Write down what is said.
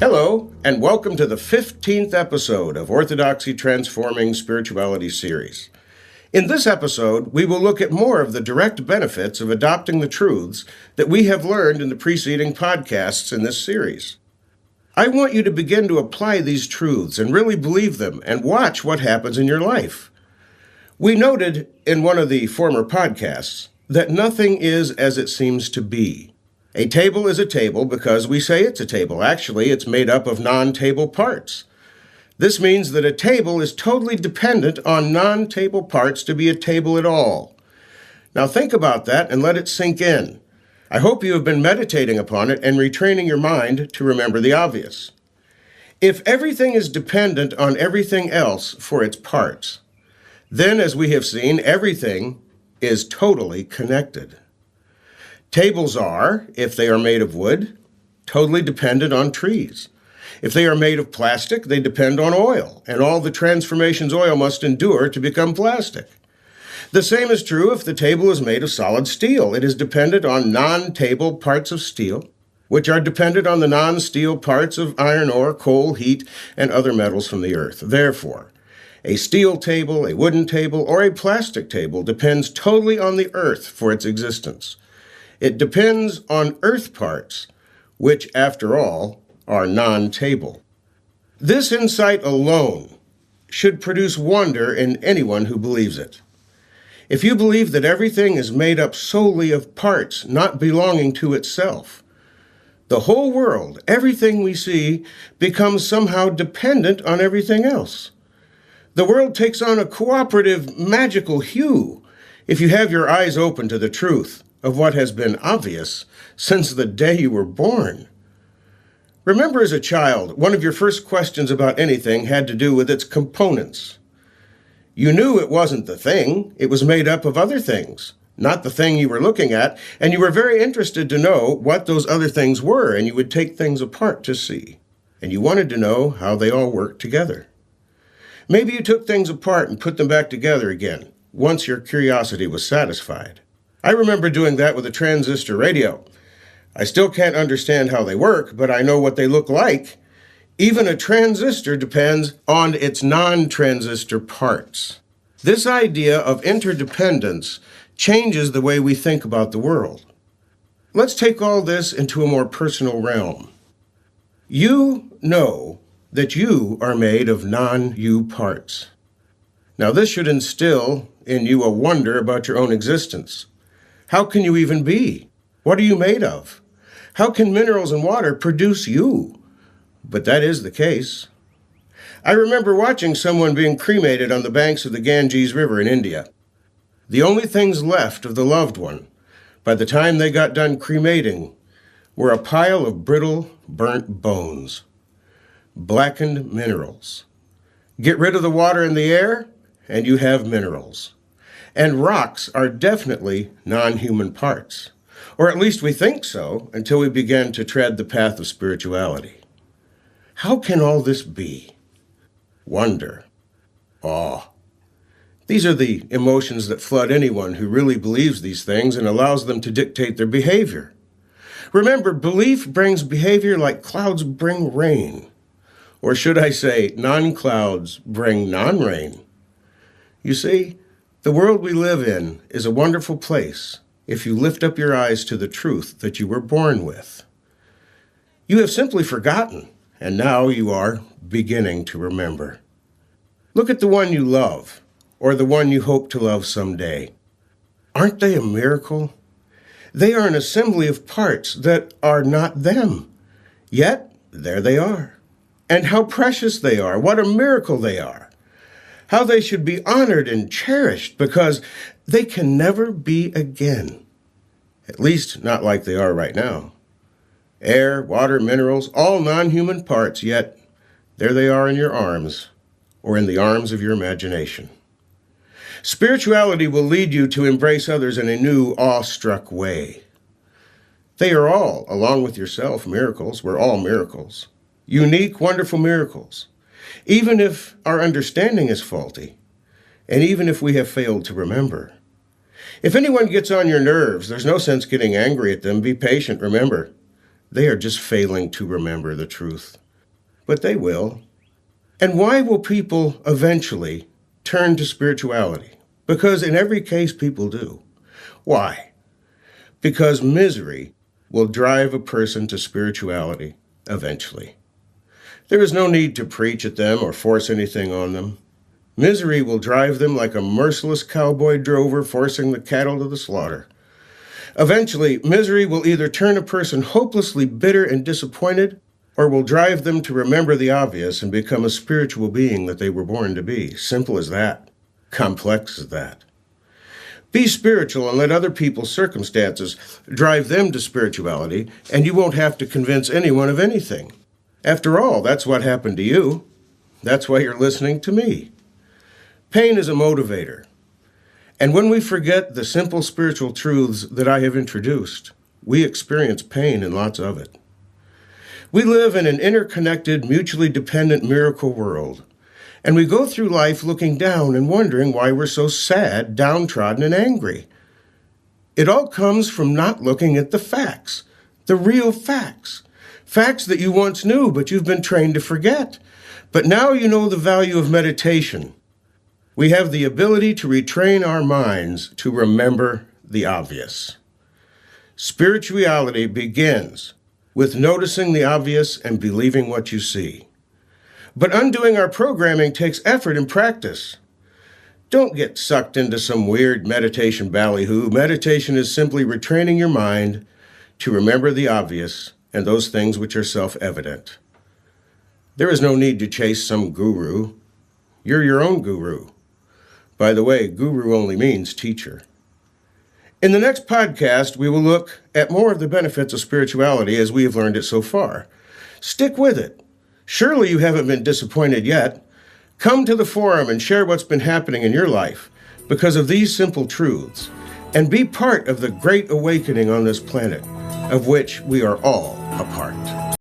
Hello, and welcome to the 15th episode of Orthodoxy Transforming Spirituality series. In this episode, we will look at more of the direct benefits of adopting the truths that we have learned in the preceding podcasts in this series. I want you to begin to apply these truths and really believe them and watch what happens in your life. We noted in one of the former podcasts that nothing is as it seems to be. A table is a table because we say it's a table. Actually, it's made up of non-table parts. This means that a table is totally dependent on non-table parts to be a table at all. Now think about that and let it sink in. I hope you have been meditating upon it and retraining your mind to remember the obvious. If everything is dependent on everything else for its parts, then, as we have seen, everything is totally connected. Tables are, if they are made of wood, totally dependent on trees. If they are made of plastic, they depend on oil, and all the transformations oil must endure to become plastic. The same is true if the table is made of solid steel. It is dependent on non-table parts of steel, which are dependent on the non-steel parts of iron ore, coal, heat, and other metals from the earth. Therefore, a steel table, a wooden table, or a plastic table depends totally on the earth for its existence. It depends on earth parts, which, after all, are non-table. This insight alone should produce wonder in anyone who believes it. If you believe that everything is made up solely of parts not belonging to itself, the whole world, everything we see, becomes somehow dependent on everything else. The world takes on a cooperative, magical hue if you have your eyes open to the truth of what has been obvious since the day you were born. Remember, as a child, one of your first questions about anything had to do with its components. You knew it wasn't the thing. It was made up of other things, not the thing you were looking at, and you were very interested to know what those other things were, and you would take things apart to see, and you wanted to know how they all worked together. Maybe you took things apart and put them back together again, once your curiosity was satisfied. I remember doing that with a transistor radio. I still can't understand how they work, but I know what they look like. Even a transistor depends on its non-transistor parts. This idea of interdependence changes the way we think about the world. Let's take all this into a more personal realm. You know that you are made of non-you parts. Now, this should instill in you a wonder about your own existence. How can you even be? What are you made of? How can minerals and water produce you? But that is the case. I remember watching someone being cremated on the banks of the Ganges River in India. The only things left of the loved one, by the time they got done cremating, were a pile of brittle, burnt bones. Blackened minerals. Get rid of the water and the air, and you have minerals. And rocks are definitely non-human parts. Or at least we think so until we begin to tread the path of spirituality. How can all this be? Wonder. Awe. These are the emotions that flood anyone who really believes these things and allows them to dictate their behavior. Remember, belief brings behavior like clouds bring rain. Or should I say, non-clouds bring non-rain. You see, the world we live in is a wonderful place if you lift up your eyes to the truth that you were born with. You have simply forgotten, and now you are beginning to remember. Look at the one you love, or the one you hope to love someday. Aren't they a miracle? They are an assembly of parts that are not them. Yet, there they are. And how precious they are. What a miracle they are. How they should be honored and cherished because they can never be again. At least not like they are right now. Air, water, minerals, all non-human parts, yet there they are in your arms or in the arms of your imagination. Spirituality will lead you to embrace others in a new, awestruck way. They are all, along with yourself, miracles. We're all miracles. Unique, wonderful miracles. Even if our understanding is faulty, and even if we have failed to remember. If anyone gets on your nerves, there's no sense getting angry at them. Be patient. Remember, they are just failing to remember the truth. but they will. And why will people eventually turn to spirituality? Because in every case, people do. Why? Because misery will drive a person to spirituality eventually. There is no need to preach at them or force anything on them. Misery will drive them like a merciless cowboy drover forcing the cattle to the slaughter. Eventually, misery will either turn a person hopelessly bitter and disappointed, or will drive them to remember the obvious and become a spiritual being that they were born to be. Simple as that. Complex as that. Be spiritual and let other people's circumstances drive them to spirituality, and you won't have to convince anyone of anything. After all, that's what happened to you. That's why you're listening to me. Pain is a motivator. And when we forget the simple spiritual truths that I have introduced, we experience pain and lots of it. We live in an interconnected, mutually dependent miracle world, and we go through life looking down and wondering why we're so sad, downtrodden, and angry. It all comes from not looking at the facts, the real facts, facts that you once knew but you've been trained to forget. But now you know the value of meditation. We have the ability to retrain our minds to remember the obvious. Spirituality begins with noticing the obvious and believing what you see. But undoing our programming takes effort and practice. Don't get sucked into some weird meditation ballyhoo. Meditation is simply retraining your mind to remember the obvious and those things which are self-evident. There is no need to chase some guru. You're your own guru. By the way, guru only means teacher. In the next podcast, we will look at more of the benefits of spirituality as we have learned it so far. Stick with it. Surely you haven't been disappointed yet. Come to the forum and share what's been happening in your life because of these simple truths, and be part of the great awakening on this planet, of which we are all a part.